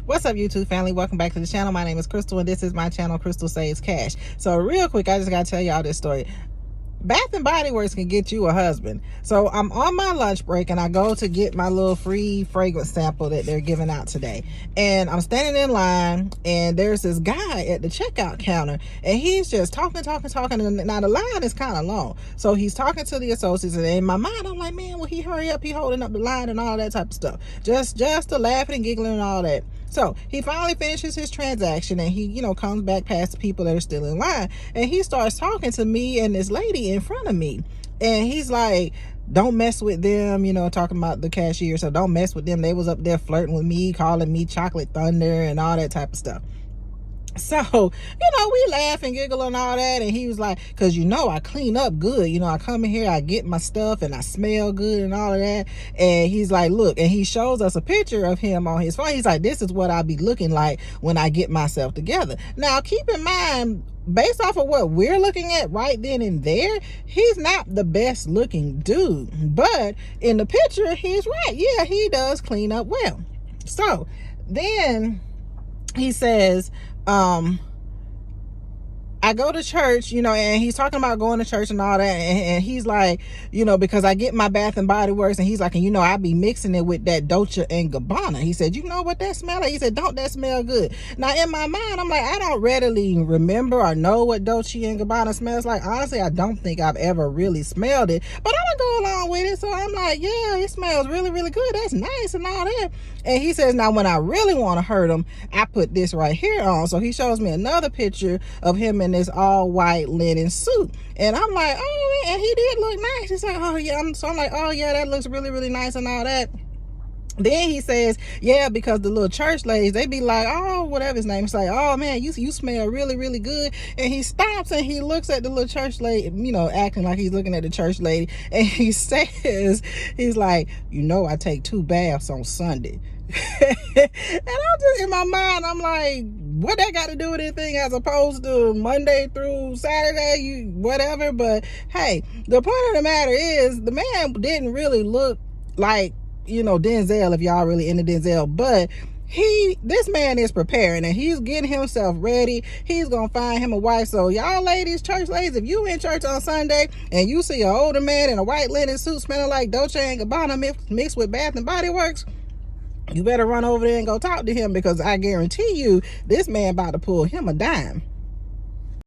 What's up, YouTube family? Welcome back to the channel. My name is Crystal and this is my channel, Crystal Saves Cash. So real quick, I just gotta tell y'all this story. Bath and Body Works can get you a husband. So I'm on my lunch break and I go to get my little free fragrance sample that they're giving out today. And I'm standing in line and there's this guy at the checkout counter and he's just talking. And now the line is kind of long. So he's talking to the associates and in my mind, I'm like, man, will he hurry up? He holding up the line and all that type of stuff. Just to laughing and giggling and all that. So he finally finishes his transaction and he, comes back past the people that are still in line and he starts talking to me and this lady in front of me. And he's like, don't mess with them, talking about the cashier. So don't mess with them. They was up there flirting with me, calling me Chocolate Thunder and all that type of stuff. So, we laugh and giggle and all that. And he was like, because, I clean up good. I come in here, I get my stuff and I smell good and all of that. And he's like, look, and he shows us a picture of him on his phone. He's like, this is what I'll be looking like when I get myself together. Now, keep in mind, based off of what we're looking at right then and there, he's not the best looking dude. But in the picture, he's right. Yeah, he does clean up well. So then he says, I go to church, and he's talking about going to church and all that. And he's like, because I get my Bath and Body Works. And he's like, and I be mixing it with that Dolce and Gabbana. He said, you know what that smell like? He said, don't that smell good? Now, in my mind, I'm like, I don't readily remember or know what Dolce and Gabbana smells like. Honestly, I don't think I've ever really smelled it. But I'm going to go along with it. So I'm like, yeah, it smells really, really good. That's nice and all that. And he says, now, when I really want to hurt him, I put this right here on. So he shows me another picture of him in this all white linen suit. And I'm like, oh, and he did look nice. He's like, oh, yeah. So I'm like, oh, yeah, that looks really, really nice and all that. Then he says, yeah, because the little church ladies, they be like, oh, whatever his name is, like, oh man, you smell really, really good. And he stops and he looks at the little church lady, acting like he's looking at the church lady. And he says, he's like, I take 2 baths on Sunday. And I'm just in my mind, I'm like, what that got to do with anything as opposed to Monday through Saturday, whatever. But hey, the point of the matter is the man didn't really look like, Denzel, if y'all really into Denzel, but this man is preparing and he's getting himself ready. He's gonna find him a wife. So y'all ladies, church ladies, if you in church on Sunday and you see an older man in a white linen suit smelling like Dolce and Gabbana mixed with Bath and Body Works, you better run over there and go talk to him, because I guarantee you this man about to pull him a dime.